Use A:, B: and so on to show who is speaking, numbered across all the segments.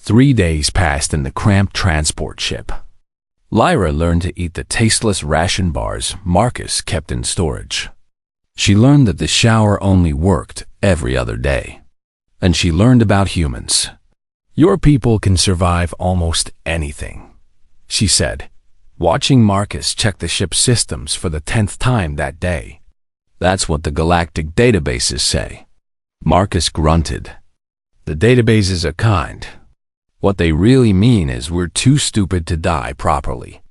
A: 3 days passed in the cramped transport ship. Lyra learned to eat the tasteless ration bars Marcus kept in storage. She learned that the shower only worked every other day. And she learned about humans. "Your people can survive almost anything," she said, watching Marcus check the ship's systems for the 10th time that day. "That's what the galactic databases say." Marcus grunted. "The databases are kind. What they really mean is we're too stupid to die properly.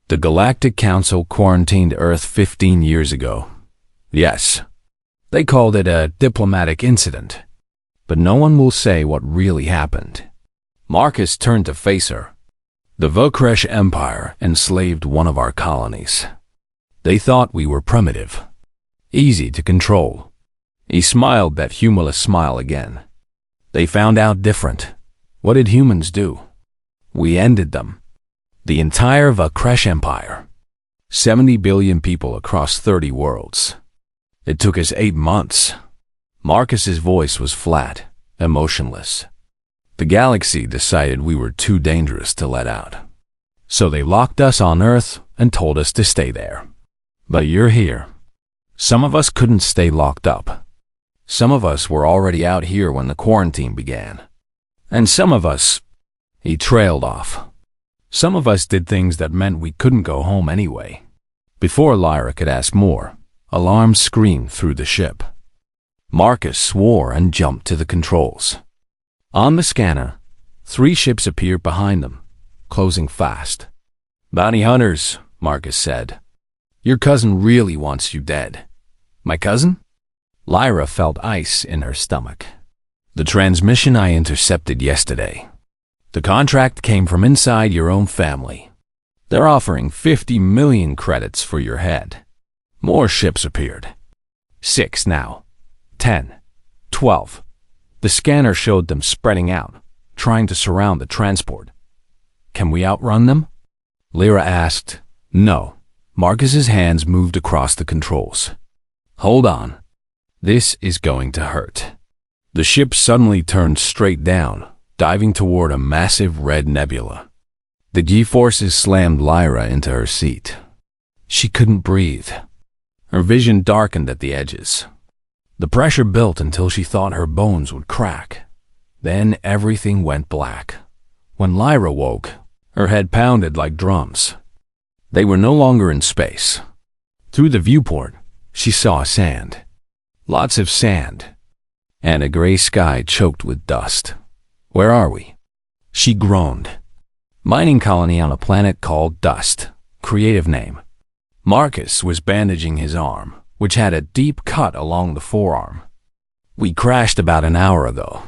A: The Galactic Council quarantined Earth 15 years ago. Yes, they called it a diplomatic incident, but no one will say what really happened." Marcus turned to face her. "The Vokresh Empire enslaved one of our colonies. They thought we were primitive, easy to control." He smiled that humorless smile again. "They found out different. What did humans do? We ended them. The entire Vokresh Empire. 70 billion people across 30 worlds. It took us 8 months." Marcus's voice was flat, emotionless. "The galaxy decided we were too dangerous to let out. So they locked us on Earth and told us to stay there. But you're here. Some of us couldn't stay locked up. Some of us were already out here when the quarantine began. And some of us..." He trailed off. "Some of us did things that meant we couldn't go home anyway." Before Lyra could ask more, alarms screamed through the ship. Marcus swore and jumped to the controls. On the scanner, 3 ships appeared behind them, closing fast. "Bounty hunters," Marcus said. "Your cousin really wants you dead." "My cousin?" Lyra felt ice in her stomach. "The transmission I intercepted yesterday. The contract came from inside your own family. They're offering 50 million credits for your head." More ships appeared. 6 now. 10. 12. The scanner showed them spreading out, trying to surround the transport. "Can we outrun them?" Lyra asked. "No." Marcus's hands moved across the controls. "Hold on. This is going to hurt." The ship suddenly turned straight down, diving toward a massive red nebula. The G-forces slammed Lyra into her seat. She couldn't breathe. Her vision darkened at the edges. The pressure built until she thought her bones would crack. Then everything went black. When Lyra woke, her head pounded like drums. They were no longer in space. Through the viewport, she saw sand. Lots of sand. And a gray sky choked with dust. "Where are we?" She groaned. "Mining colony on a planet called Dust. Creative name." Marcus was bandaging his arm, which had a deep cut along the forearm. "We crashed about an hour ago."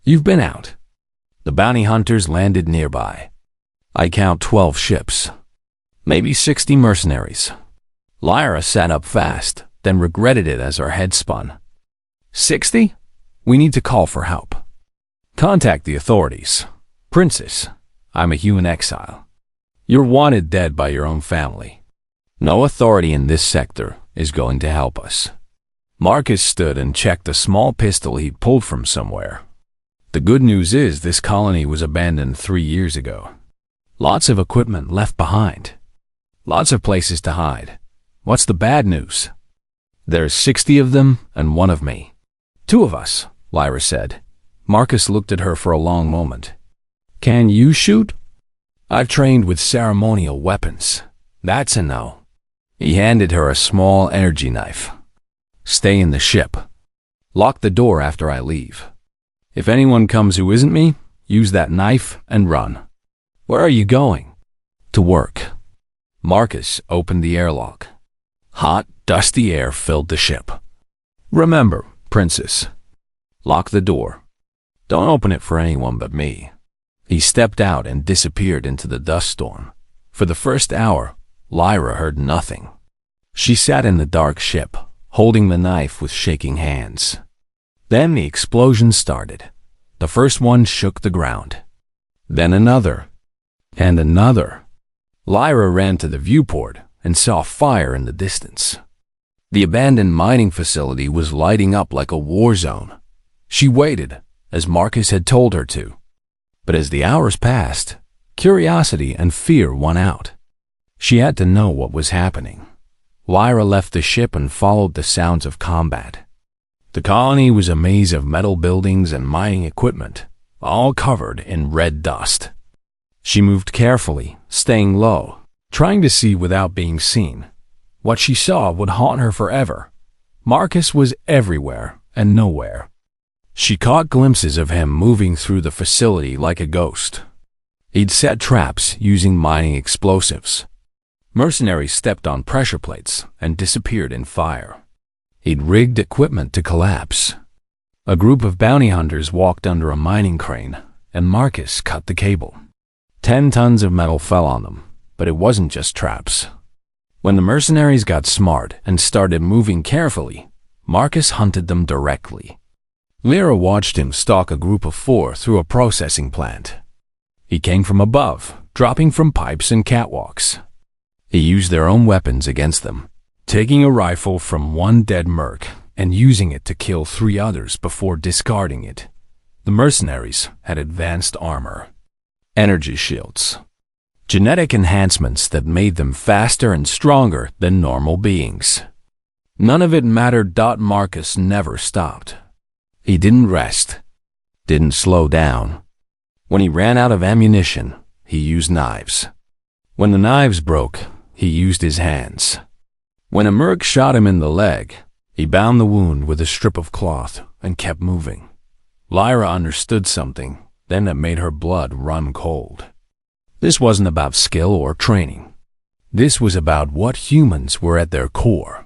A: "You've been out." "The bounty hunters landed nearby. I count 12 ships. Maybe 60 mercenaries." Lyra sat up fast, then regretted it as her head spun. 60? We need to call for help. Contact the authorities. Princess, I'm a human exile. You're wanted dead by your own family. No authority in this sector is going to help us." Marcus stood and checked a small pistol he'd pulled from somewhere. "The good news is this colony was abandoned 3 years ago. Lots of equipment left behind. Lots of places to hide. What's the bad news? There's 60 of them and 1 of me." "2 of us," Lyra said. Marcus looked at her for a long moment. "Can you shoot?" "I've trained with ceremonial weapons." "That's a no." He handed her a small energy knife. "Stay in the ship. Lock the door after I leave. If anyone comes who isn't me, use that knife and run." "Where are you going?" "To work." Marcus opened the airlock. Hot, dusty air filled the ship. "Remember, Princess, lock the door. Don't open it for anyone but me." He stepped out and disappeared into the dust storm. For the first hour, Lyra heard nothing. She sat in the dark ship, holding the knife with shaking hands. Then the explosion started. The first one shook the ground. Then another. And another. Lyra ran to the viewport and saw fire in the distance. The abandoned mining facility was lighting up like a war zone. She waited, as Marcus had told her to. But as the hours passed, curiosity and fear won out. She had to know what was happening. Lyra left the ship and followed the sounds of combat. The colony was a maze of metal buildings and mining equipment, all covered in red dust. She moved carefully, staying low, trying to see without being seen. What she saw would haunt her forever. Marcus was everywhere and nowhere. She caught glimpses of him moving through the facility like a ghost. He'd set traps using mining explosives. Mercenaries stepped on pressure plates and disappeared in fire. He'd rigged equipment to collapse. A group of bounty hunters walked under a mining crane, and Marcus cut the cable. 10 tons of metal fell on them, but it wasn't just traps. When the mercenaries got smart and started moving carefully, Marcus hunted them directly. Lyra watched him stalk a group of 4 through a processing plant. He came from above, dropping from pipes and catwalks. He used their own weapons against them, taking a rifle from one dead merc and using it to kill 3 others before discarding it. The mercenaries had advanced armor, energy shields, genetic enhancements that made them faster and stronger than normal beings. None of it mattered. Marcus never stopped. He didn't rest, didn't slow down. When he ran out of ammunition, he used knives. When the knives broke, he used his hands. When a merc shot him in the leg, he bound the wound with a strip of cloth and kept moving. Lyra understood something then that made her blood run cold. This wasn't about skill or training. This was about what humans were at their core.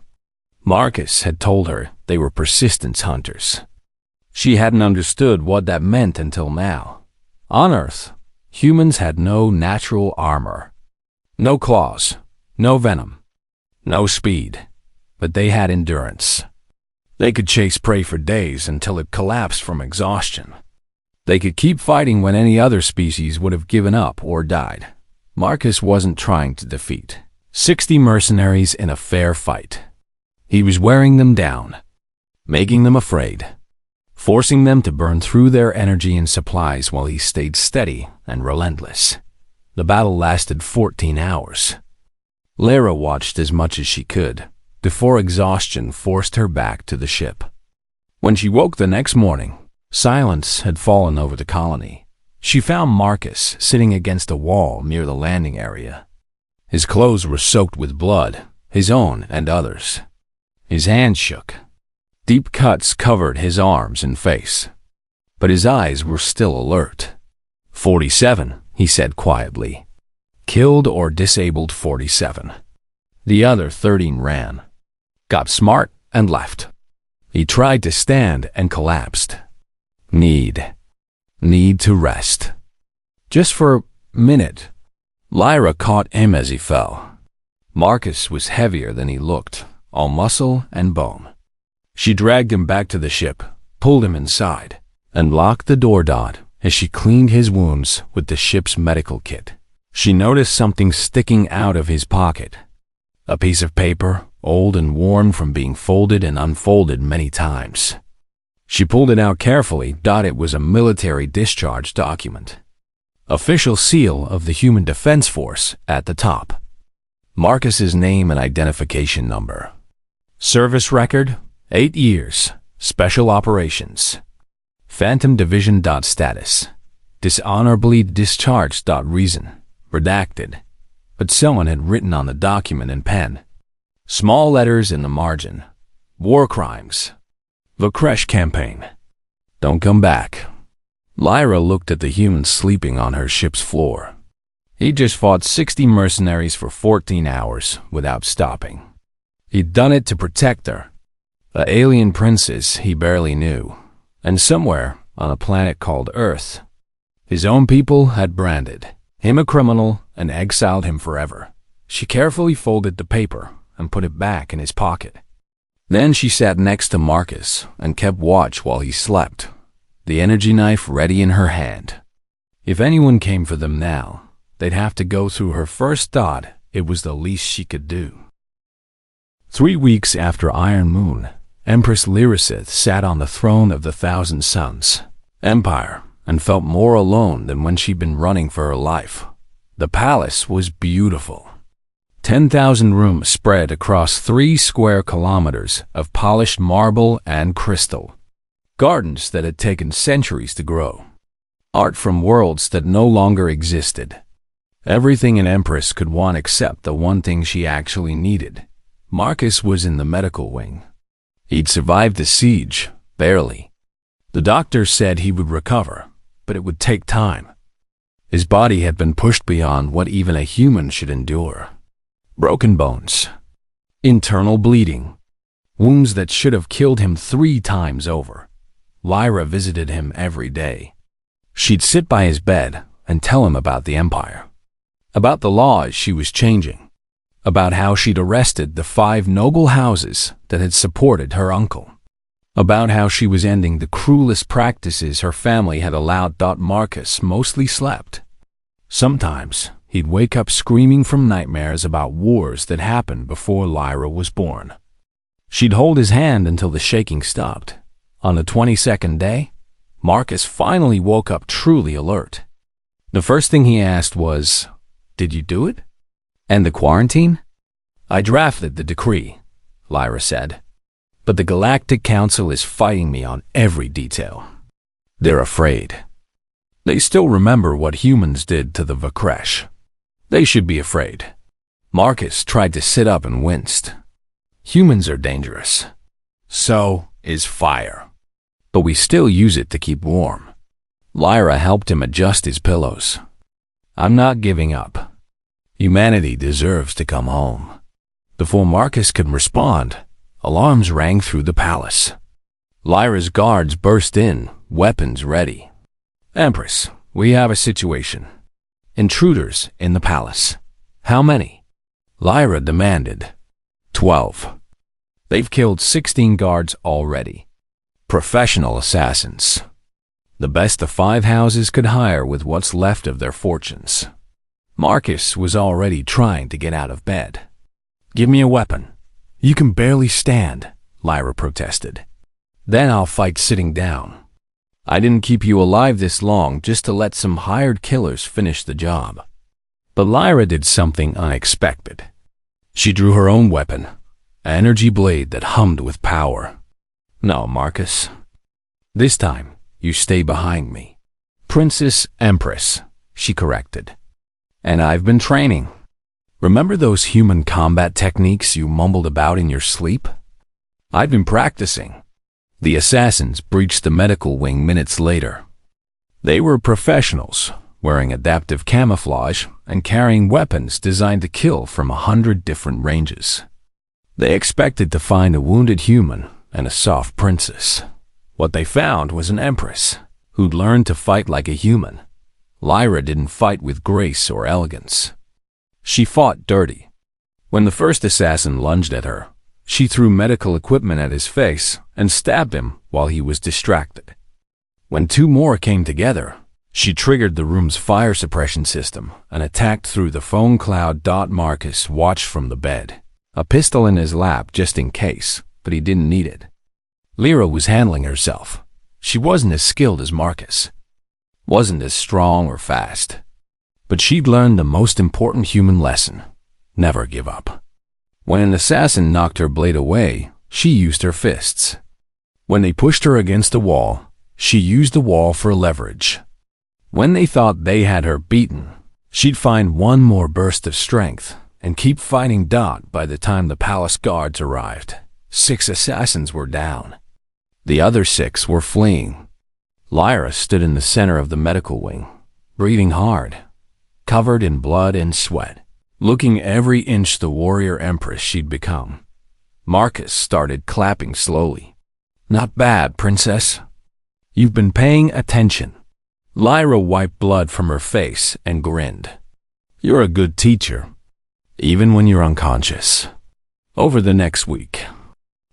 A: Marcus had told her they were persistence hunters. She hadn't understood what that meant until now. On Earth, humans had no natural armor. No claws, no venom, no speed, but they had endurance. They could chase prey for days until it collapsed from exhaustion. They could keep fighting when any other species would have given up or died. Marcus wasn't trying to defeat 60 mercenaries in a fair fight. He was wearing them down, making them afraid, forcing them to burn through their energy and supplies while he stayed steady and relentless. The battle lasted 14 hours. Lyra watched as much as she could, before exhaustion forced her back to the ship. When she woke the next morning, silence had fallen over the colony. She found Marcus sitting against a wall near the landing area. His clothes were soaked with blood, his own and others. His hands shook. Deep cuts covered his arms and face, but his eyes were still alert. 47, he said quietly. Killed or disabled 47. The other 13 ran, got smart, and left. He tried to stand and collapsed. Need to rest. Just for a minute. Lyra caught him as he fell. Marcus was heavier than he looked, all muscle and bone. She dragged him back to the ship, pulled him inside, and locked the door. As she cleaned his wounds with the ship's medical kit, she noticed something sticking out of his pocket. A piece of paper, old and worn from being folded and unfolded many times. She pulled it out carefully. It was a military discharge document. Official seal of the Human Defense Force at the top. Marcus's name and identification number. Service record, 8 years. Special operations. Phantom Division. Status. Dishonorably discharged. Reason. Redacted. But someone had written on the document in pen. Small letters in the margin. War crimes. The Kresh campaign. Don't come back. Lyra looked at the human sleeping on her ship's floor. He just fought 60 mercenaries for 14 hours without stopping. He'd done it to protect her, the alien princess he barely knew, and somewhere on a planet called Earth, his own people had branded him a criminal and exiled him forever. She carefully folded the paper and put it back in his pocket. Then she sat next to Marcus and kept watch while he slept, the energy knife ready in her hand. If anyone came for them now, they'd have to go through her first. It was the least she could do. 3 weeks after Iron Moon, Empress Lyricith sat on the throne of the Thousand Suns. Empire, and felt more alone than when she'd been running for her life. The palace was beautiful. 10,000 rooms spread across 3 square kilometers of polished marble and crystal. Gardens that had taken centuries to grow. Art from worlds that no longer existed. Everything an empress could want except the one thing she actually needed. Marcus was in the medical wing. He'd survived the siege, barely. The doctor said he would recover, but it would take time. His body had been pushed beyond what even a human should endure. Broken bones. Internal bleeding. Wounds that should have killed him 3 times over. Lyra visited him every day. She'd sit by his bed and tell him about the Empire. About the laws she was changing. About how she'd arrested the 5 noble houses that had supported her uncle. About how she was ending the cruelest practices her family had allowed. Marcus mostly slept. Sometimes he'd wake up screaming from nightmares about wars that happened before Lyra was born. She'd hold his hand until the shaking stopped. On the 22nd day, Marcus finally woke up truly alert. The first thing he asked was, "Did you do it? And the quarantine?" "I drafted the decree," Lyra said. "But the Galactic Council is fighting me on every detail. They're afraid. They still remember what humans did to the Vakresh. They should be afraid." Marcus tried to sit up and winced. "Humans are dangerous. So is fire. But we still use it to keep warm." Lyra helped him adjust his pillows. "I'm not giving up. Humanity deserves to come home." Before Marcus could respond, alarms rang through the palace. Lyra's guards burst in, weapons ready. "Empress, we have a situation. Intruders in the palace." "How many?" Lyra demanded. 12. "They've killed 16 guards already. Professional assassins. The best the 5 houses could hire with what's left of their fortunes." Marcus was already trying to get out of bed. "Give me a weapon. You can barely stand," Lyra protested. "Then I'll fight sitting down. I didn't keep you alive this long just to let some hired killers finish the job." But Lyra did something unexpected. She drew her own weapon, an energy blade that hummed with power. "No, Marcus. This time, you stay behind me." "Princess Empress," she corrected. "And I've been training. Remember those human combat techniques you mumbled about in your sleep? I've been practicing." The assassins breached the medical wing minutes later. They were professionals, wearing adaptive camouflage and carrying weapons designed to kill from 100 different ranges. They expected to find a wounded human and a soft princess. What they found was an empress who'd learned to fight like a human. Lyra didn't fight with grace or elegance. She fought dirty. When the first assassin lunged at her, she threw medical equipment at his face and stabbed him while he was distracted. When 2 more came together, she triggered the room's fire suppression system and attacked through the foam cloud. Marcus watched from the bed, a pistol in his lap just in case, but he didn't need it. Lyra was handling herself. She wasn't as skilled as Marcus, wasn't as strong or fast, but she'd learned the most important human lesson: never give up. When an assassin knocked her blade away, she used her fists. When they pushed her against a wall, she used the wall for leverage. When they thought they had her beaten, she'd find one more burst of strength and keep fighting. By the time the palace guards arrived, 6 assassins were down. The other 6 were fleeing. Lyra stood in the center of the medical wing, breathing hard, covered in blood and sweat, looking every inch the warrior empress she'd become. Marcus started clapping slowly. "Not bad, princess. You've been paying attention." Lyra wiped blood from her face and grinned. "You're a good teacher, even when you're unconscious." Over the next week,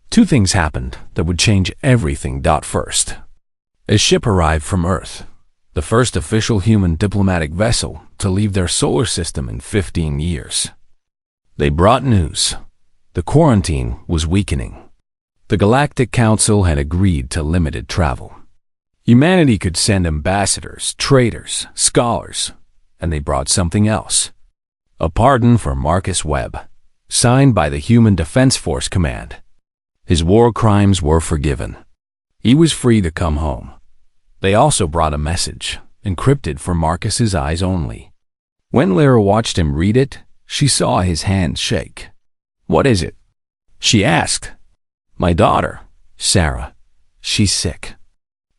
A: 2 things happened that would change everything. First, a ship arrived from Earth, the first official human diplomatic vessel to leave their solar system in 15 years. They brought news. The quarantine was weakening. The Galactic Council had agreed to limited travel. Humanity could send ambassadors, traders, scholars, and they brought something else. A pardon for Marcus Webb, signed by the Human Defense Force Command. His war crimes were forgiven. He was free to come home. They also brought a message, encrypted for Marcus's eyes only. When Lyra watched him read it, she saw his hands shake. "What is it?" she asked. "My daughter, Sarah. She's sick.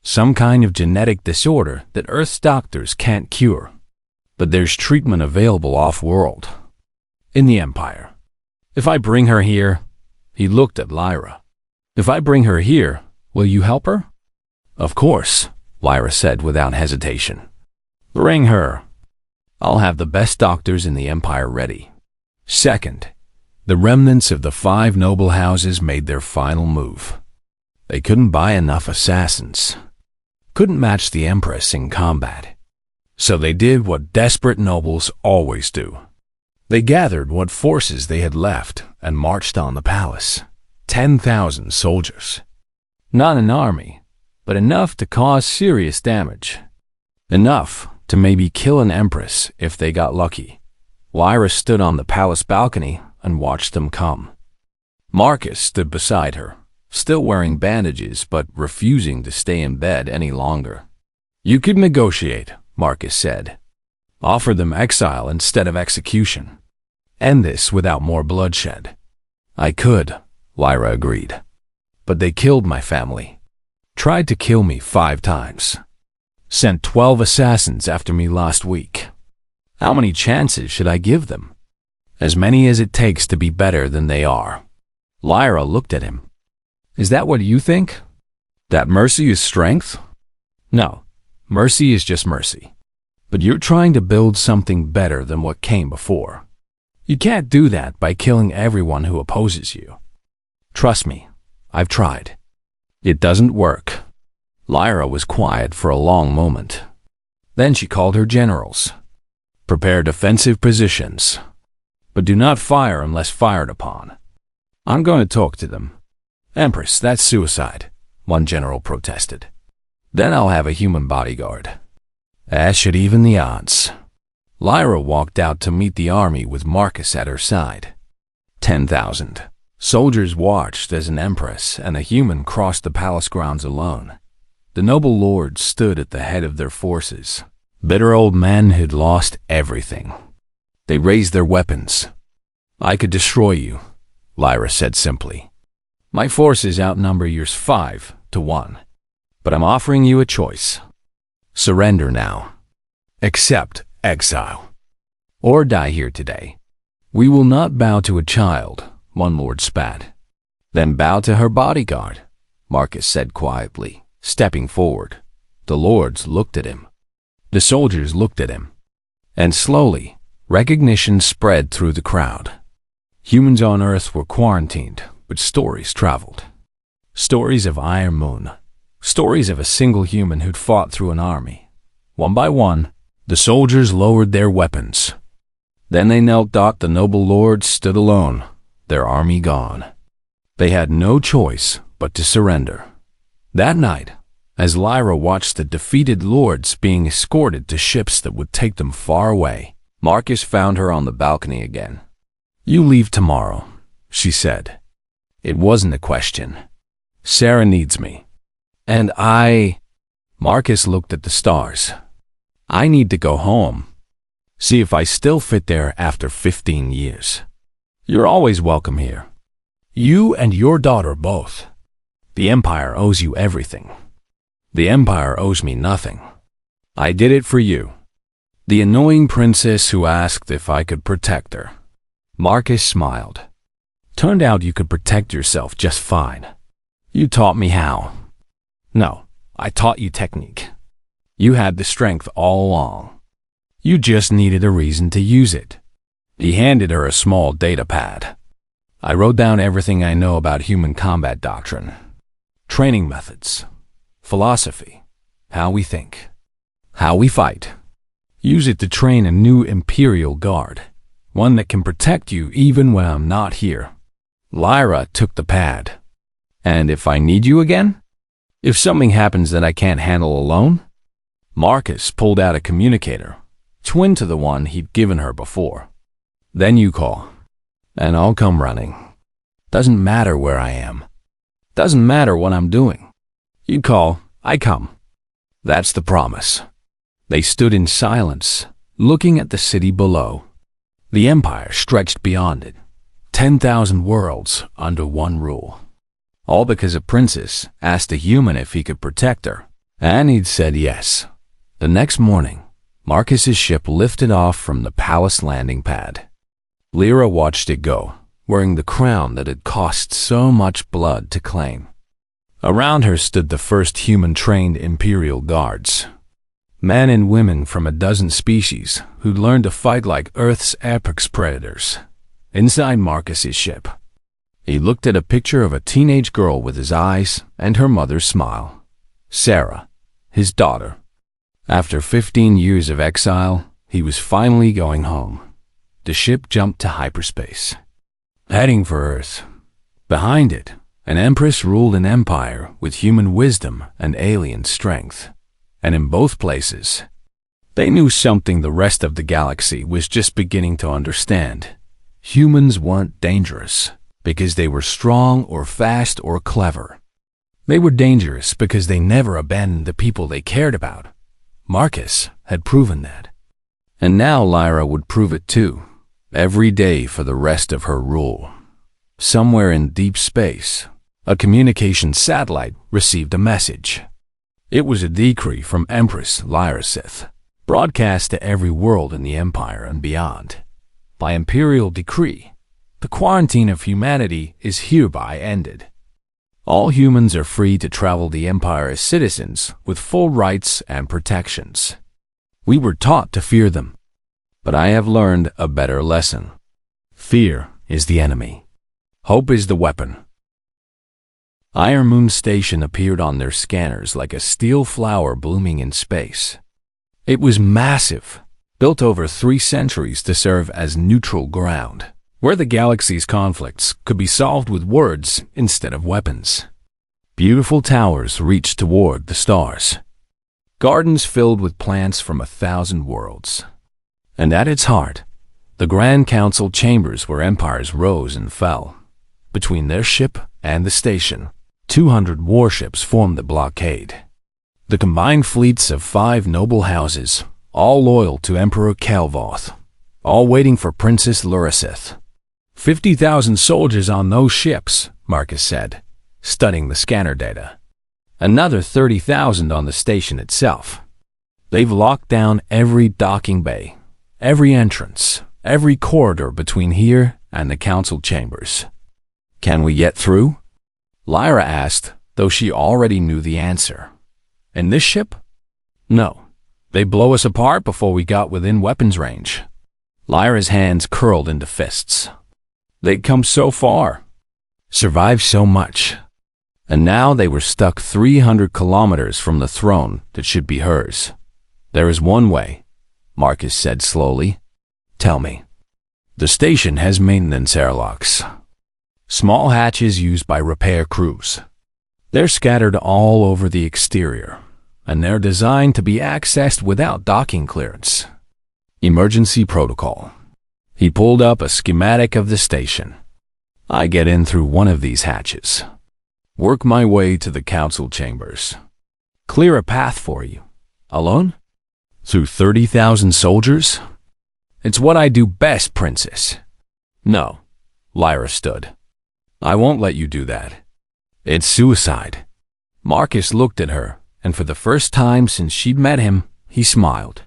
A: Some kind of genetic disorder that Earth's doctors can't cure. But there's treatment available off-world, in the Empire. If I bring her here," he looked at Lyra. "If I bring her here, will you help her?" "Of course," Lyra said without hesitation. "Bring her. I'll have the best doctors in the Empire ready." Second, the remnants of the 5 noble houses made their final move. They couldn't buy enough assassins. Couldn't match the Empress in combat. So they did what desperate nobles always do. They gathered what forces they had left and marched on the palace. 10,000 soldiers. Not an army, but enough to cause serious damage. Enough to maybe kill an empress if they got lucky. Lyra stood on the palace balcony and watched them come. Marcus stood beside her, still wearing bandages but refusing to stay in bed any longer. "You could negotiate," Marcus said. "Offer them exile instead of execution. End this without more bloodshed." "I could," Lyra agreed. "But they killed my family. Tried to kill me 5 times. Sent 12 assassins after me last week. How many chances should I give them?" "As many as it takes to be better than they are." Lyra looked at him. "Is that what you think? That mercy is strength?" "No, mercy is just mercy. But you're trying to build something better than what came before. You can't do that by killing everyone who opposes you. Trust me, I've tried. It doesn't work." Lyra was quiet for a long moment. Then she called her generals. "Prepare defensive positions, but do not fire unless fired upon. I'm going to talk to them." "Empress, that's suicide," one general protested. "Then I'll have a human bodyguard." "That should even the odds." Lyra walked out to meet the army with Marcus at her side. 10,000 soldiers watched as an empress and a human crossed the palace grounds alone. The noble lords stood at the head of their forces, bitter old men who'd lost everything. They raised their weapons. "I could destroy you," Lyra said simply. "My forces outnumber yours 5 to 1. But I'm offering you a choice. Surrender now. Accept exile. Or die here today." "We will not bow to a child," one lord spat. "Then bow to her bodyguard," Marcus said quietly, stepping forward. The lords looked at him. The soldiers looked at him. And slowly, recognition spread through the crowd. Humans on Earth were quarantined, but stories traveled. Stories of Iron Moon. Stories of a single human who'd fought through an army. One by one, the soldiers lowered their weapons. Then they knelt. The noble lords stood alone, their army gone. They had no choice but to surrender. That night, as Lyra watched the defeated lords being escorted to ships that would take them far away, Marcus found her on the balcony again. "You leave tomorrow," she said. It wasn't a question. "Sarah needs me. And Marcus looked at the stars. "I need to go home. See if I still fit there after 15 years. You're always welcome here. You and your daughter both. The Empire owes you everything. The Empire owes me nothing. I did it for you." The annoying princess who asked if I could protect her. Marcus smiled. "Turned out you could protect yourself just fine. You taught me how." "No, I taught you technique. You had the strength all along. You just needed a reason to use it." He handed her a small data pad. "I wrote down everything I know about human combat doctrine, training methods, philosophy, how we think, how we fight. Use it to train a new Imperial Guard, one that can protect you even when I'm not here." Lyra took the pad. "And if I need you again?" If something happens that I can't handle alone? Marcus pulled out a communicator, twin to the one he'd given her before. Then you call, and I'll come running. Doesn't matter where I am. Doesn't matter what I'm doing. You call, I come. That's the promise. They stood in silence, looking at the city below. The empire stretched beyond it, 10,000 worlds under one rule. All because a princess asked a human if he could protect her, and he'd said yes. The next morning, Marcus's ship lifted off from the palace landing pad. Lyra watched it go, wearing the crown that had cost so much blood to claim. Around her stood the first human-trained Imperial guards. Men and women from a dozen species who'd learned to fight like Earth's apex predators. Inside Marcus's ship, he looked at a picture of a teenage girl with his eyes and her mother's smile. Sarah, his daughter. After 15 years of exile, he was finally going home. The ship jumped to hyperspace, heading for Earth. Behind it, an empress ruled an empire with human wisdom and alien strength. And in both places, they knew something the rest of the galaxy was just beginning to understand. Humans weren't dangerous because they were strong or fast or clever. They were dangerous because they never abandoned the people they cared about. Marcus had proven that. And now Lyra would prove it too, every day for the rest of her rule. Somewhere in deep space, a communication satellite received a message. It was a decree from Empress Lyrasith, broadcast to every world in the Empire and beyond. By imperial decree, the quarantine of humanity is hereby ended. All humans are free to travel the Empire as citizens with full rights and protections. We were taught to fear them, but I have learned a better lesson. Fear is the enemy. Hope is the weapon. Iron Moon Station appeared on their scanners like a steel flower blooming in space. It was massive, built over 3 centuries to serve as neutral ground, where the galaxy's conflicts could be solved with words instead of weapons. Beautiful towers reached toward the stars. Gardens filled with plants from 1,000 worlds. And at its heart, the Grand Council chambers where empires rose and fell. Between their ship and the station, 200 warships formed the blockade. The combined fleets of 5 noble houses, all loyal to Emperor Calvoth, all waiting for Princess Lyrasith. 50,000 soldiers on those ships, Marcus said, studying the scanner data. Another 30,000 on the station itself. They've locked down every docking bay, every entrance, every corridor between here and the council chambers. Can we get through? Lyra asked, though she already knew the answer. In this ship? No. They'd blow us apart before we got within weapons range. Lyra's hands curled into fists. They'd come so far, survived so much, and now they were stuck 300 kilometers from the throne that should be hers. There is one way, Marcus said slowly. Tell me. The station has maintenance airlocks. Small hatches used by repair crews. They're scattered all over the exterior, and they're designed to be accessed without docking clearance. Emergency protocol. He pulled up a schematic of the station. I get in through one of these hatches. Work my way to the council chambers. Clear a path for you. Alone? Through 30,000 soldiers? It's what I do best, Princess. No. Lyra stood. I won't let you do that. It's suicide. Marcus looked at her, and for the first time since she'd met him, he smiled.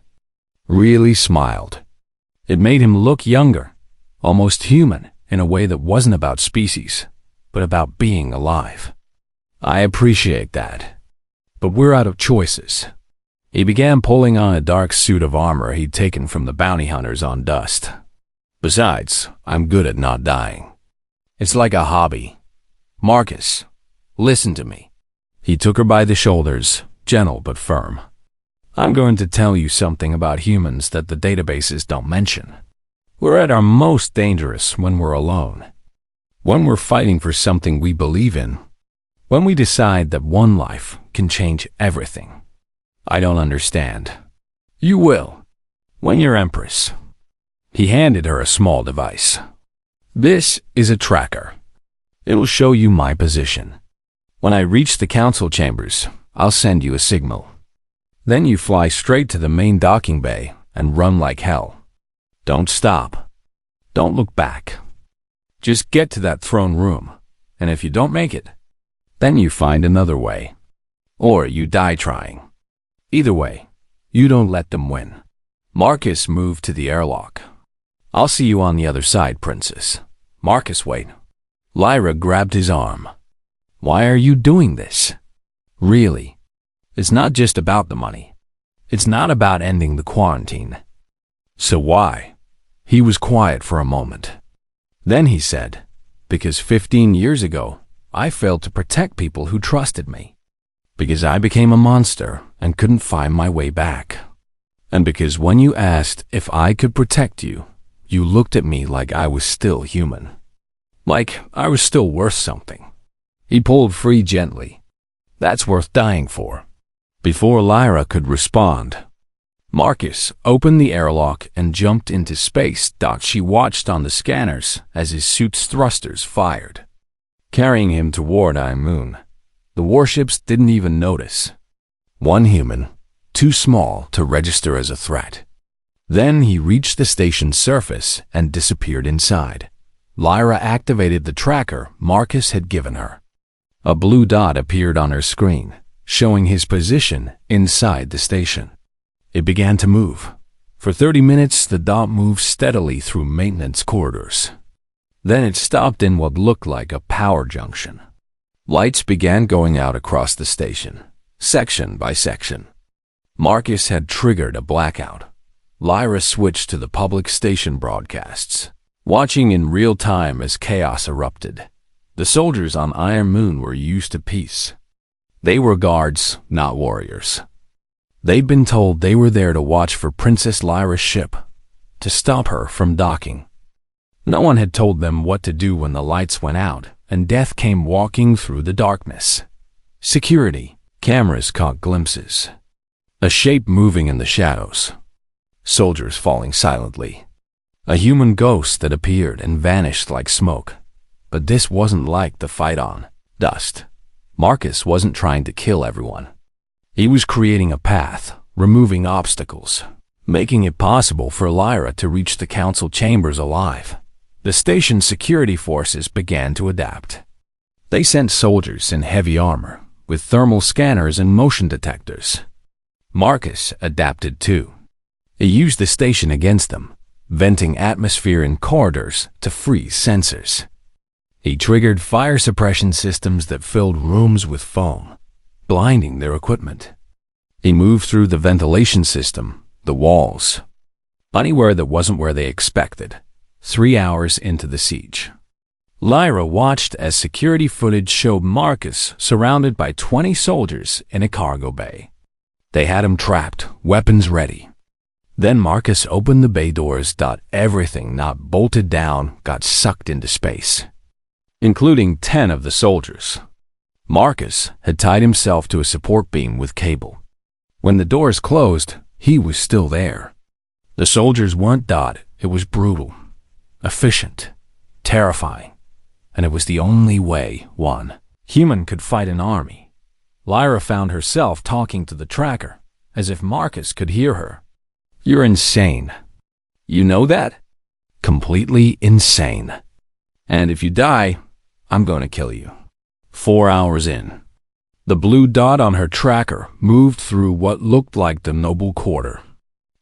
A: Really smiled. It made him look younger, almost human, in a way that wasn't about species, but about being alive. I appreciate that. But we're out of choices. He began pulling on a dark suit of armor he'd taken from the bounty hunters on Dust. Besides, I'm good at not dying. It's like a hobby. Marcus, listen to me. He took her by the shoulders, gentle but firm. I'm going to tell you something about humans that the databases don't mention. We're at our most dangerous when we're alone. When we're fighting for something we believe in. When we decide that one life can change everything. I don't understand. You will, when you're Empress. He handed her a small device. This is a tracker. It'll show you my position. When I reach the council chambers, I'll send you a signal. Then you fly straight to the main docking bay and run like hell. Don't stop. Don't look back. Just get to that throne room, and if you don't make it, then you find another way. Or you die trying. Either way, you don't let them win. Marcus moved to the airlock. I'll see you on the other side, Princess. Marcus, wait. Lyra grabbed his arm. Why are you doing this? Really? It's not just about the money. It's not about ending the quarantine. So why? He was quiet for a moment. Then he said, because 15 years ago, I failed to protect people who trusted me. Because I became a monster and couldn't find my way back. And because when you asked if I could protect you, you looked at me like I was still human. Like I was still worth something. He pulled free gently. That's worth dying for. Before Lyra could respond, Marcus opened the airlock and jumped into space. She watched on the scanners as his suit's thrusters fired, carrying him toward I Moon. The warships didn't even notice. One human, too small to register as a threat. Then he reached the station's surface and disappeared inside. Lyra activated the tracker Marcus had given her. A blue dot appeared on her screen, showing his position inside the station. It began to move. For 30 minutes, the dot moved steadily through maintenance corridors. Then it stopped in what looked like a power junction. Lights began going out across the station, section by section. Marcus had triggered a blackout. Lyra switched to the public station broadcasts, watching in real time as chaos erupted. The soldiers on Iron Moon were used to peace. They were guards, not warriors. They'd been told they were there to watch for Princess Lyra's ship, to stop her from docking. No one had told them what to do when the lights went out and death came walking through the darkness. Security, cameras caught glimpses. A shape moving in the shadows. Soldiers falling silently. A human ghost that appeared and vanished like smoke. But this wasn't like the fight on Dust. Marcus wasn't trying to kill everyone. He was creating a path, removing obstacles, making it possible for Lyra to reach the council chambers alive. The station's security forces began to adapt. They sent soldiers in heavy armor, with thermal scanners and motion detectors. Marcus adapted too. He used the station against them, venting atmosphere in corridors to freeze sensors. He triggered fire suppression systems that filled rooms with foam, blinding their equipment. He moved through the ventilation system, the walls, anywhere that wasn't where they expected. 3 hours into the siege, Lyra watched as security footage showed Marcus surrounded by 20 soldiers in a cargo bay. They had him trapped, weapons ready. Then Marcus opened the bay doors. Everything not bolted down got sucked into space, including 10 of the soldiers. Marcus had tied himself to a support beam with cable. When the doors closed, he was still there. The soldiers weren't. It was brutal, efficient, terrifying, and it was the only way one human could fight an army. Lyra found herself talking to the tracker, as if Marcus could hear her. You're insane. You know that? Completely insane. And if you die, I'm going to kill you. 4 hours in, the blue dot on her tracker moved through what looked like the noble quarter,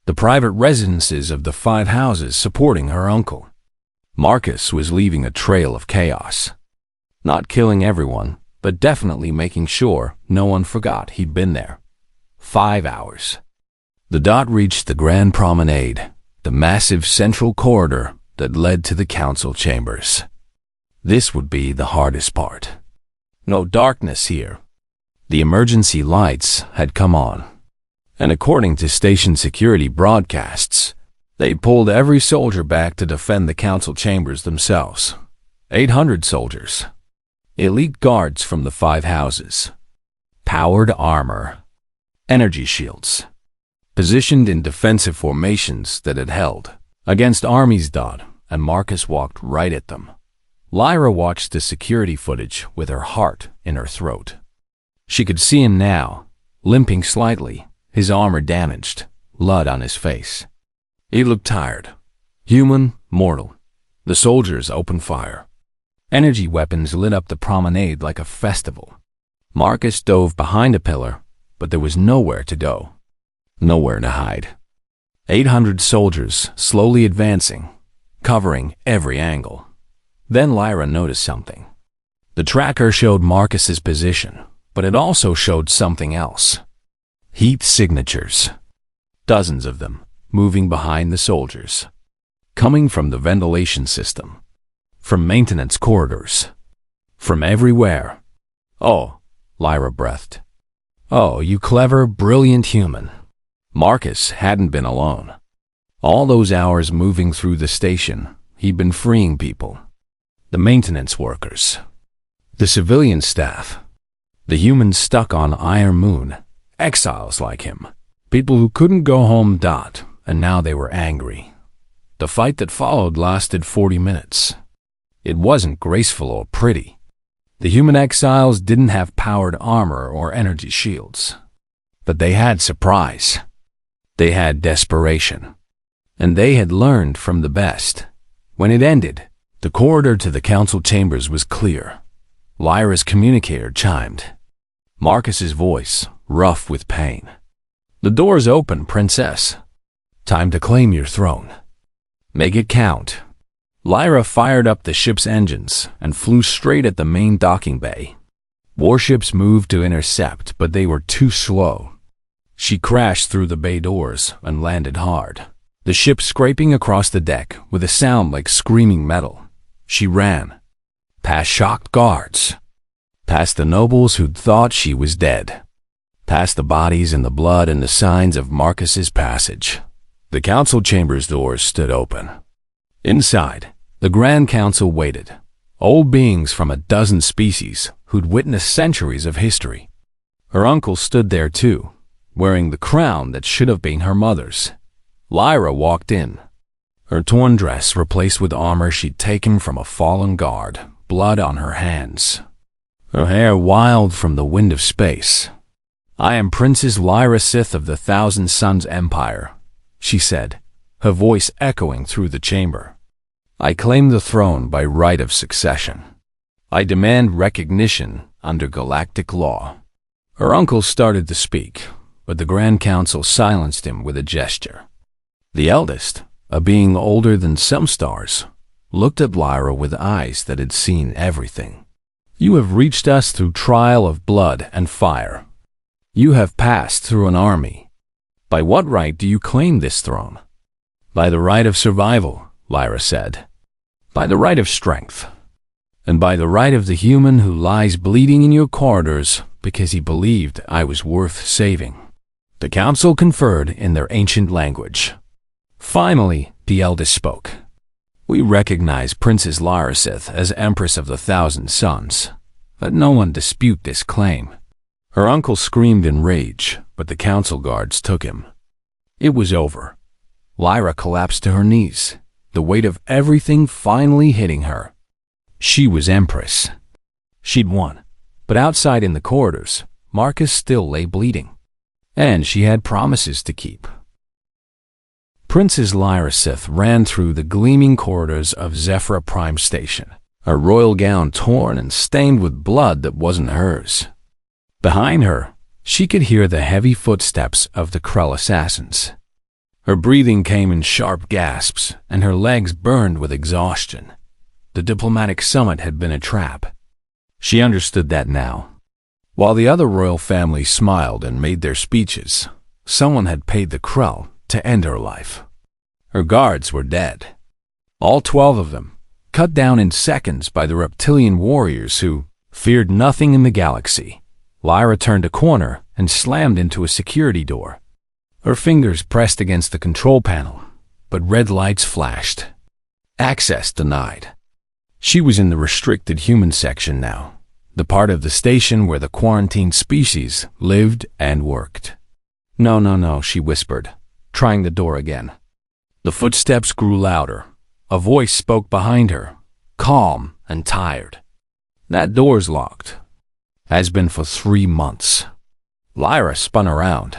A: the private residences of the 5 houses supporting her uncle. Marcus was leaving a trail of chaos. Not killing everyone, but definitely making sure no one forgot he'd been there. 5 hours. The dot reached the Grand Promenade, the massive central corridor that led to the council chambers. This would be the hardest part. No darkness here. The emergency lights had come on, and according to station security broadcasts, they pulled every soldier back to defend the council chambers themselves. 800 soldiers. elite guards from the 5 houses, powered armor, energy shields, positioned in defensive formations that had held against armies. And Marcus walked right at them. Lyra watched the security footage with her heart in her throat. She could see him now, limping slightly, his armor damaged, blood on his face. He looked tired. Human, mortal. The soldiers opened fire. Energy weapons lit up the promenade like a festival. Marcus dove behind a pillar, but there was nowhere to go. Nowhere to hide. 800 soldiers slowly advancing, covering every angle. Then Lyra noticed something. The tracker showed Marcus's position, but it also showed something else. Heat signatures. Dozens of them, moving behind the soldiers. Coming from the ventilation system. From maintenance corridors. From everywhere. Oh, Lyra breathed. Oh, you clever, brilliant human. Marcus hadn't been alone. All those hours moving through the station, he'd been freeing people. The maintenance workers. The civilian staff. The humans stuck on Iron Moon. Exiles like him. People who couldn't go home. And now they were angry. The fight that followed lasted 40 minutes. It wasn't graceful or pretty. The human exiles didn't have powered armor or energy shields. But they had surprise. They had desperation. And they had learned from the best. When it ended, the corridor to the council chambers was clear. Lyra's communicator chimed. Marcus's voice, rough with pain. The door's open, princess. Time to claim your throne. Make it count. Lyra fired up the ship's engines and flew straight at the main docking bay. Warships moved to intercept, but they were too slow. She crashed through the bay doors and landed hard, the ship scraping across the deck with a sound like screaming metal. She ran, past shocked guards, past the nobles who'd thought she was dead, past the bodies and the blood and the signs of Marcus's passage. The council chamber's doors stood open. Inside, the Grand Council waited, old beings from a dozen species who'd witnessed centuries of history. Her uncle stood there too, wearing the crown that should have been her mother's. Lyra walked in, her torn dress replaced with armor she'd taken from a fallen guard, blood on her hands. Her hair wild from the wind of space. I am Princess Lyra Sith of the Thousand Suns Empire, she said, her voice echoing through the chamber. I claim the throne by right of succession. I demand recognition under galactic law. Her uncle started to speak, but the Grand Council silenced him with a gesture. The eldest, a being older than some stars, looked at Lyra with eyes that had seen everything. You have reached us through trial of blood and fire. You have passed through an army. By what right do you claim this throne? By the right of survival, Lyra said. By the right of strength. And by the right of the human who lies bleeding in your corridors because he believed I was worth saving. The council conferred in their ancient language. Finally, the eldest spoke. We recognize Princess Lyra Sith as Empress of the Thousand Suns. Let no one dispute this claim. Her uncle screamed in rage, but the council guards took him. It was over. Lyra collapsed to her knees, the weight of everything finally hitting her. She was Empress. She'd won, but outside in the corridors, Marcus still lay bleeding. And she had promises to keep. Princess Lyra Sith ran through the gleaming corridors of Zephyra Prime Station, her royal gown torn and stained with blood that wasn't hers. Behind her, she could hear the heavy footsteps of the Krell assassins. Her breathing came in sharp gasps, and her legs burned with exhaustion. The diplomatic summit had been a trap. She understood that now. While the other royal families smiled and made their speeches, someone had paid the Krell to end her life. Her guards were dead. All 12 of them, cut down in seconds by the reptilian warriors who feared nothing in the galaxy. Lyra turned a corner and slammed into a security door. Her fingers pressed against the control panel, but red lights flashed. Access denied. She was in the restricted human section now, the part of the station where the quarantined species lived and worked. No, no, no, she whispered, trying the door again. The footsteps grew louder. A voice spoke behind her, calm and tired. That door's locked. Has been for 3 months. Lyra spun around.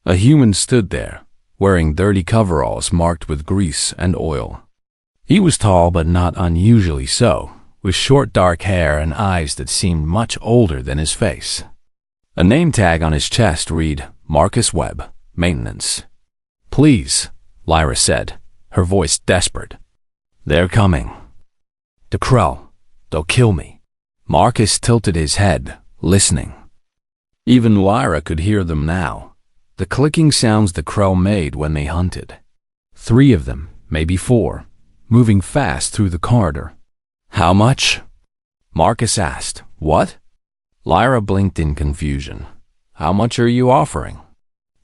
A: A human stood there, wearing dirty coveralls marked with grease and oil. He was tall but not unusually so, with short dark hair and eyes that seemed much older than his face. A name tag on his chest read, Marcus Webb, Maintenance. Please, Lyra said, her voice desperate. They're coming. The Krell. They'll kill me. Marcus tilted his head, listening. Even Lyra could hear them now, the clicking sounds the Krell made when they hunted. 3 of them, maybe 4, moving fast through the corridor. How much? Marcus asked. What? Lyra blinked in confusion. How much are you offering?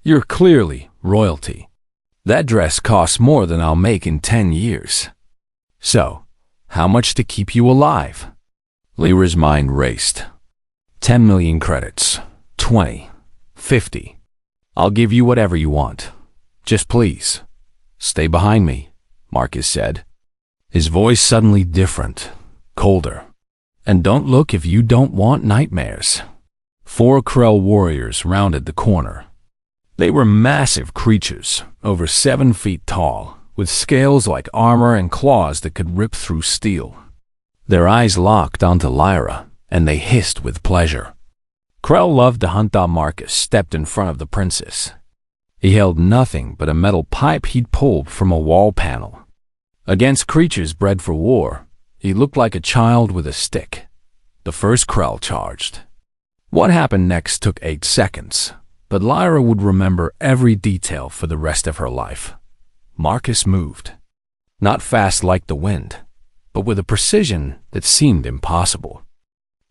A: You're clearly royalty. That dress costs more than I'll make in 10 years. So, how much to keep you alive? Lyra's mind raced. 10 million credits. 20. 50. I'll give you whatever you want. Just please, stay behind me, Marcus said. His voice suddenly different, colder. And don't look if you don't want nightmares. 4 Krell warriors rounded the corner. They were massive creatures, over 7 feet tall, with scales like armor and claws that could rip through steel. Their eyes locked onto Lyra, and they hissed with pleasure. Krell loved to hunt down Marcus stepped in front of the princess. He held nothing but a metal pipe he'd pulled from a wall panel. Against creatures bred for war, he looked like a child with a stick. The first Krell charged. What happened next took 8 seconds, but Lyra would remember every detail for the rest of her life. Marcus moved. Not fast like the wind, but with a precision that seemed impossible.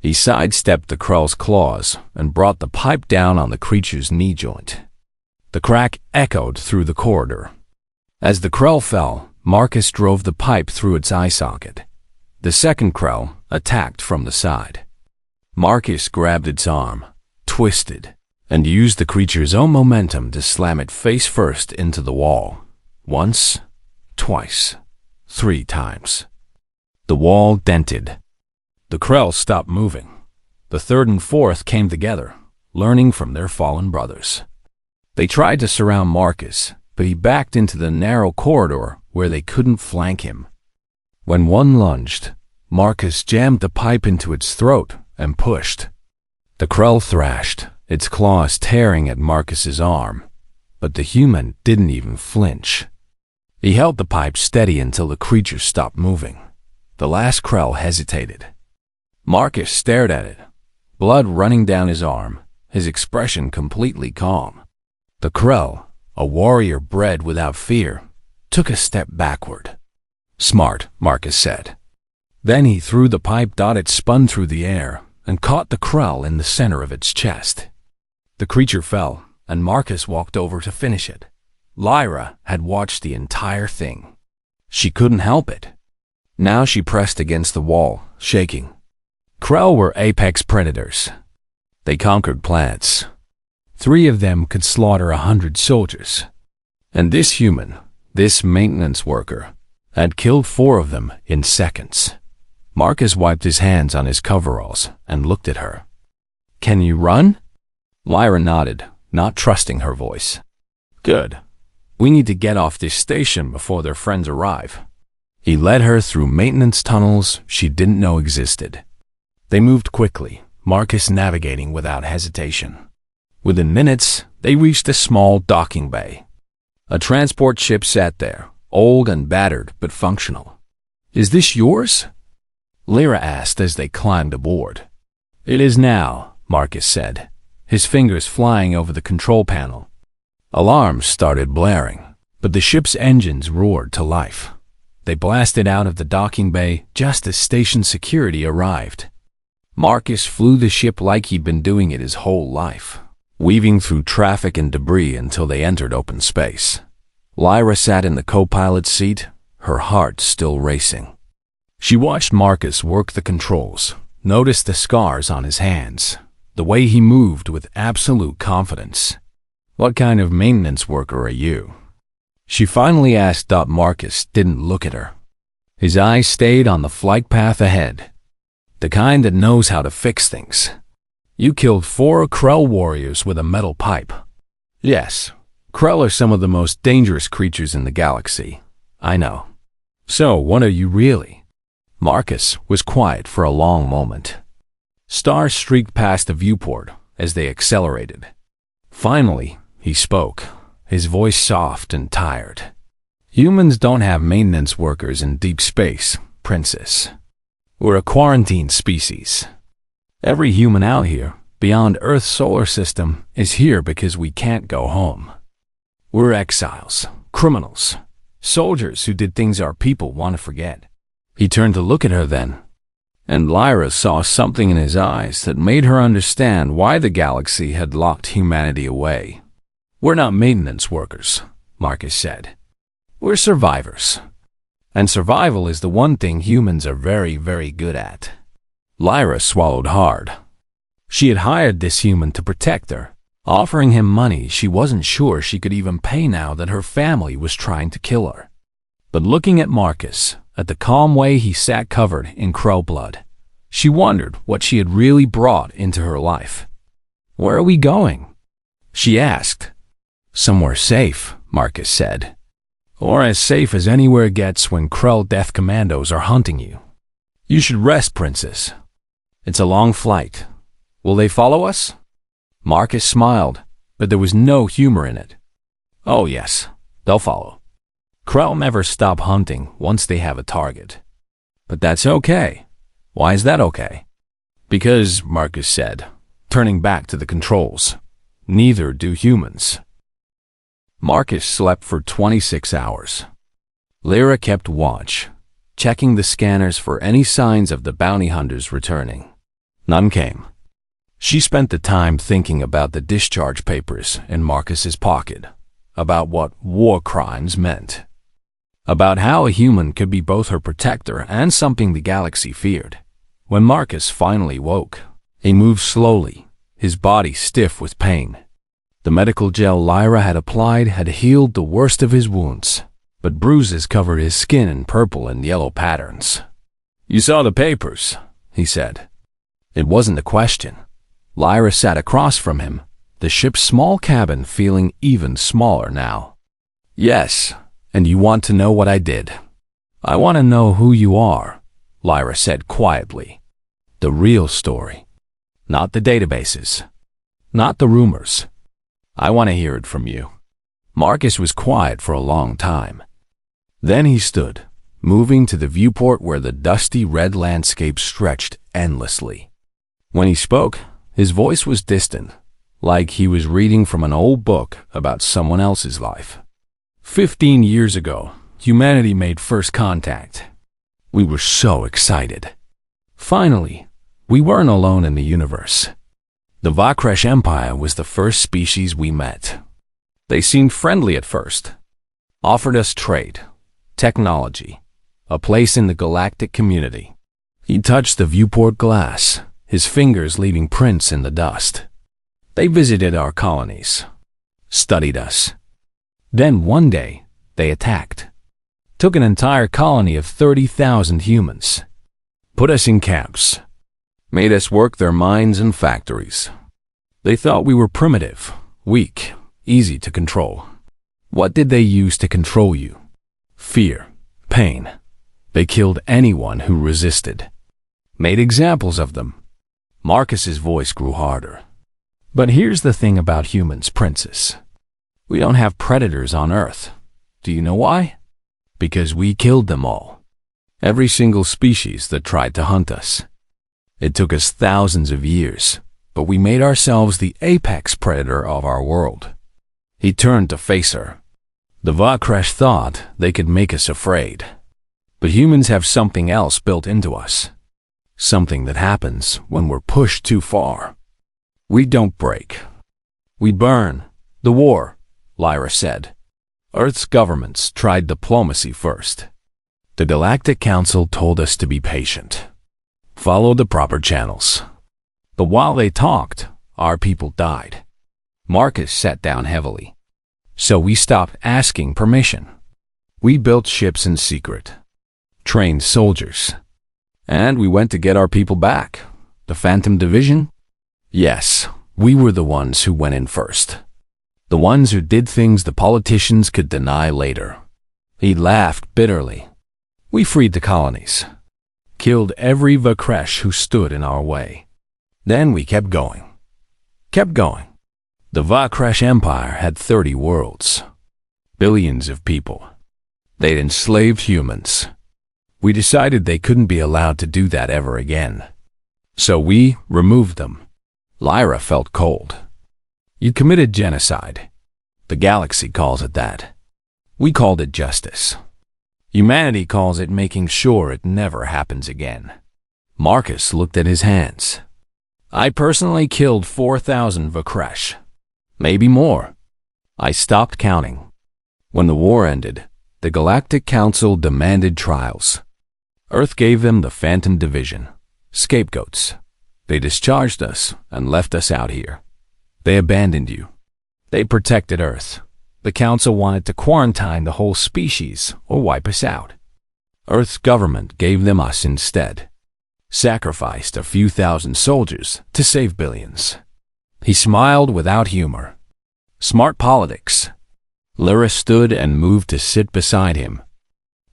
A: He sidestepped the Krell's claws and brought the pipe down on the creature's knee joint. The crack echoed through the corridor. As the Krell fell, Marcus drove the pipe through its eye socket. The second Krell attacked from the side. Marcus grabbed its arm, twisted, and used the creature's own momentum to slam it face first into the wall. Once, twice, 3 times. The wall dented. The Krell stopped moving. The third and fourth came together, learning from their fallen brothers. They tried to surround Marcus, but he backed into the narrow corridor where they couldn't flank him. When one lunged, Marcus jammed the pipe into its throat and pushed. The Krell thrashed, its claws tearing at Marcus's arm, but the human didn't even flinch. He held the pipe steady until the creature stopped moving. The last Krell hesitated. Marcus stared at it, blood running down his arm, his expression completely calm. The Krell, a warrior bred without fear, took a step backward. Smart, Marcus said. Then he threw the pipe. It spun through the air and caught the Krell in the center of its chest. The creature fell, and Marcus walked over to finish it. Lyra had watched the entire thing. She couldn't help it. Now she pressed against the wall, shaking. Krell were apex predators. They conquered planets. 3 of them could slaughter 100 soldiers. And this human, this maintenance worker, had killed 4 of them in seconds. Marcus wiped his hands on his coveralls and looked at her. Can you run? Lyra nodded, not trusting her voice. Good. We need to get off this station before their friends arrive. He led her through maintenance tunnels she didn't know existed. They moved quickly, Marcus navigating without hesitation. Within minutes, they reached a small docking bay. A transport ship sat there, old and battered but functional. Is this yours? Lyra asked as they climbed aboard. It is now, Marcus said, his fingers flying over the control panel. Alarms started blaring, but the ship's engines roared to life. They blasted out of the docking bay just as station security arrived. Marcus flew the ship like he'd been doing it his whole life, weaving through traffic and debris until they entered open space. Lyra sat in the co-pilot's seat, her heart still racing. She watched Marcus work the controls, Noticed the scars on his hands, the way he moved with absolute confidence. "What kind of maintenance worker are you?" she finally asked. Marcus didn't look at her. His eyes stayed on the flight path ahead. "The kind that knows how to fix things." "You killed 4 Krell warriors with a metal pipe." "Yes, Krell are some of the most dangerous creatures in the galaxy. I know." "So, what are you really?" Marcus was quiet for a long moment. Stars streaked past the viewport as they accelerated. Finally, he spoke, his voice soft and tired. "Humans don't have maintenance workers in deep space, Princess. We're a quarantined species. Every human out here, beyond Earth's solar system, is here because we can't go home. We're exiles, criminals, soldiers who did things our people want to forget." He turned to look at her then, and Lyra saw something in his eyes that made her understand why the galaxy had locked humanity away. "We're not maintenance workers," Marcus said. "We're survivors. And survival is the one thing humans are very, very good at." Lyra swallowed hard. She had hired this human to protect her, offering him money she wasn't sure she could even pay now that her family was trying to kill her. But looking at Marcus, at the calm way he sat covered in crow blood, she wondered what she had really brought into her life. "Where are we going?" she asked. "Somewhere safe," Marcus said. "Or as safe as anywhere gets when Krell death commandos are hunting you. You should rest, Princess. It's a long flight. Will they follow us?" Marcus smiled, but there was no humor in it. "Oh yes, they'll follow. Krell never stop hunting once they have a target. But that's okay." "Why is that okay?" "Because," Marcus said, turning back to the controls, "neither do humans." Marcus slept for 26 hours. Lyra kept watch, checking the scanners for any signs of the bounty hunters returning. None came. She spent the time thinking about the discharge papers in Marcus's pocket, about what war crimes meant, about how a human could be both her protector and something the galaxy feared. When Marcus finally woke, he moved slowly, his body stiff with pain. The medical gel Lyra had applied had healed the worst of his wounds, but bruises covered his skin in purple and yellow patterns. "You saw the papers," he said. It wasn't a question. Lyra sat across from him, the ship's small cabin feeling even smaller now. "Yes, and you want to know what I did?" "I want to know who you are," Lyra said quietly. "The real story. Not the databases. Not the rumors. I want to hear it from you." Marcus was quiet for a long time. Then he stood, moving to the viewport where the dusty red landscape stretched endlessly. When he spoke, his voice was distant, like he was reading from an old book about someone else's life. 15 years ago, humanity made first contact. We were so excited. Finally, we weren't alone in the universe. The Vakresh Empire was the first species we met. They seemed friendly at first, offered us trade, technology, a place in the galactic community. He touched the viewport glass, his fingers leaving prints in the dust. They visited our colonies, studied us. Then one day, they attacked. Took an entire colony of 30,000 humans. Put us in camps. Made us work their mines and factories. They thought we were primitive, weak, easy to control. What did they use to control you? Fear, pain. They killed anyone who resisted. Made examples of them. Marcus's voice grew harder. But here's the thing about humans, Princess. We don't have predators on Earth. Do you know why? Because we killed them all. Every single species that tried to hunt us. It took us thousands of years, but we made ourselves the apex predator of our world. He turned to face her. The Vakresh thought they could make us afraid. But humans have something else built into us. Something that happens when we're pushed too far. We don't break. We burn. The war, Lyra said. Earth's governments tried diplomacy first. The Galactic Council told us to be patient. Follow the proper channels. But while they talked, our people died. Marcus sat down heavily. So we stopped asking permission. We built ships in secret, trained soldiers, and we went to get our people back. The Phantom Division? Yes, we were the ones who went in first. The ones who did things the politicians could deny later. He laughed bitterly. We freed the colonies, killed every Vakresh who stood in our way. Then we kept going. The Vakresh Empire had 30 worlds, billions of people. They'd enslaved humans. We decided they couldn't be allowed to do that ever again. So we removed them. Lyra felt cold. You committed genocide. The galaxy calls it that. We called it justice. Humanity calls it making sure it never happens again. Marcus looked at his hands. I personally killed 4,000 Vakresh. Maybe more. I stopped counting. When the war ended, the Galactic Council demanded trials. Earth gave them the Phantom Division, scapegoats. They discharged us and left us out here. They abandoned you. They protected Earth. The Council wanted to quarantine the whole species or wipe us out. Earth's government gave them us instead. Sacrificed a few thousand soldiers to save billions. He smiled without humor. Smart politics. Lyra stood and moved to sit beside him.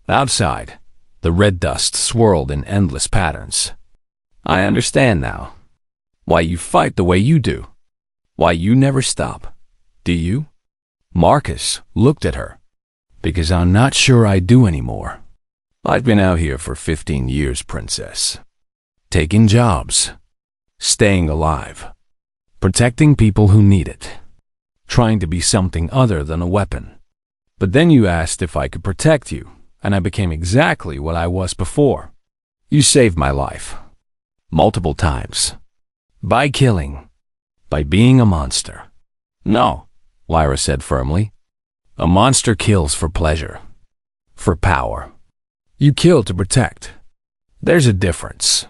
A: Outside, the red dust swirled in endless patterns. I understand now. Why you fight the way you do. Why you never stop. Do you? Marcus looked at her. Because I'm not sure I do anymore. I've been out here for 15 years, Princess. Taking jobs. Staying alive. Protecting people who need it. Trying to be something other than a weapon. But then you asked if I could protect you, and I became exactly what I was before. You saved my life. Multiple times. By killing. By being a monster. No, Lyra said firmly. A monster kills for pleasure. For power. You kill to protect. There's a difference.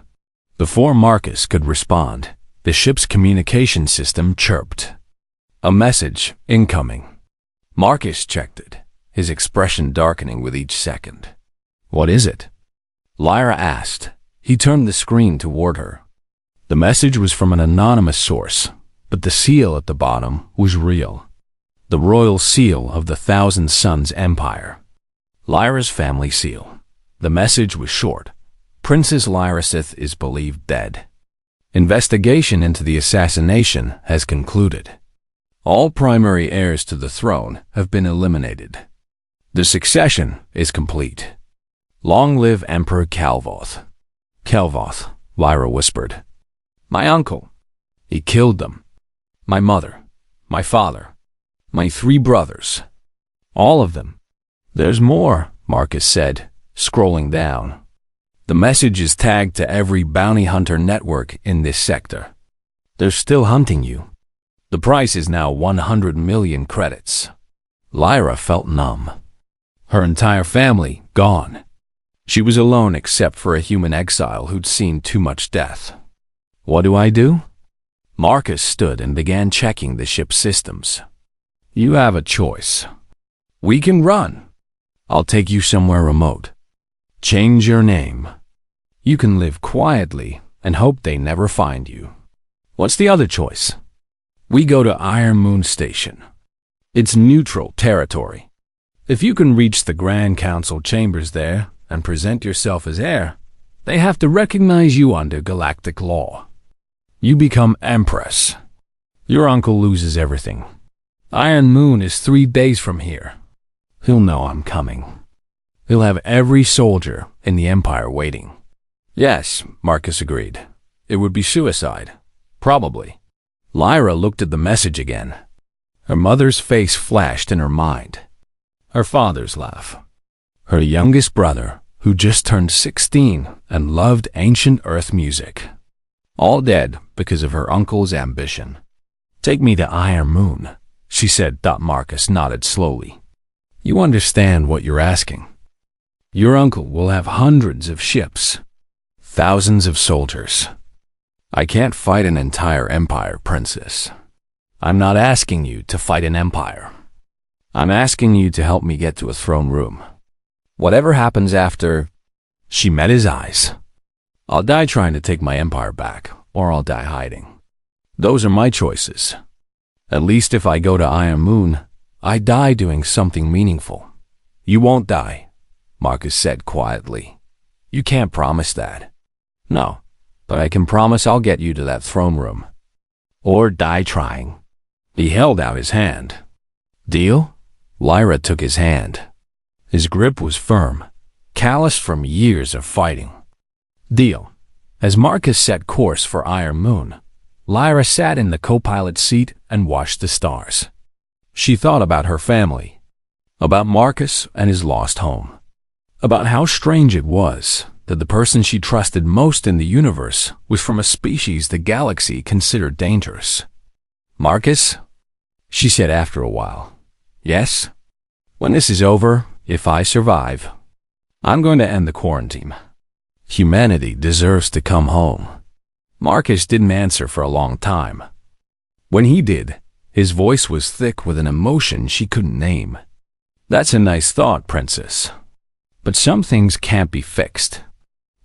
A: Before Marcus could respond, the ship's communication system chirped. A message incoming. Marcus checked it, his expression darkening with each second. What is it? Lyra asked. He turned the screen toward her. The message was from an anonymous source, but the seal at the bottom was real. The royal seal of the Thousand Suns Empire. Lyra's family seal. The message was short. Princess Lyrasith is believed dead. Investigation into the assassination has concluded. All primary heirs to the throne have been eliminated. The succession is complete. Long live Emperor Calvoth. Calvoth, Lyra whispered. My uncle. He killed them. My mother. My father. My 3 brothers. All of them. There's more, Marcus said, scrolling down. The message is tagged to every bounty hunter network in this sector. They're still hunting you. The price is now 100 million credits. Lyra felt numb. Her entire family gone. She was alone except for a human exile who'd seen too much death. What do I do? Marcus stood and began checking the ship's systems. You have a choice. We can run. I'll take you somewhere remote. Change your name. You can live quietly and hope they never find you. What's the other choice? We go to Iron Moon Station. It's neutral territory. If you can reach the Grand Council chambers there and present yourself as heir, they have to recognize you under galactic law. You become Empress. Your uncle loses everything. Iron Moon is 3 days from here. He'll know I'm coming. He'll have every soldier in the Empire waiting. Yes, Marcus agreed. It would be suicide. Probably. Lyra looked at the message again. Her mother's face flashed in her mind. Her father's laugh. Her youngest brother, who just turned 16 and loved ancient Earth music. All dead because of her uncle's ambition. Take me to Iron Moon, she said. Marcus nodded slowly. You understand what you're asking. Your uncle will have hundreds of ships. thousands of soldiers. I can't fight an entire empire, princess. I'm not asking you to fight an empire. I'm asking you to help me get to a throne room. Whatever happens after, she met his eyes. I'll die trying to take my empire back, or I'll die hiding. Those are my choices. At least if I go to Iron Moon, I die doing something meaningful. You won't die, Marcus said quietly. You can't promise that. No, but I can promise I'll get you to that throne room. Or die trying. He held out his hand. Deal? Lyra took his hand. His grip was firm, calloused from years of fighting. Deal. As Marcus set course for Iron Moon, Lyra sat in the co-pilot seat and watched the stars. She thought about her family, about Marcus and his lost home, about how strange it was that the person she trusted most in the universe was from a species the galaxy considered dangerous. Marcus, she said after a while, yes? When this is over, if I survive, I'm going to end the quarantine. Humanity deserves to come home. Marcus didn't answer for a long time. When he did, his voice was thick with an emotion she couldn't name. That's a nice thought, princess. But some things can't be fixed.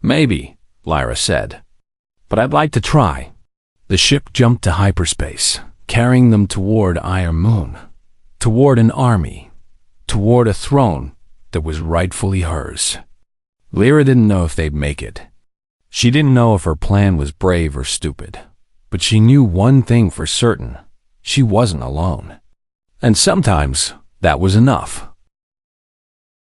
A: Maybe, Lyra said. But I'd like to try. The ship jumped to hyperspace, carrying them toward Iron Moon, toward an army, toward a throne that was rightfully hers. Lyra didn't know if they'd make it. She didn't know if her plan was brave or stupid, but she knew one thing for certain. She wasn't alone. And sometimes that was enough.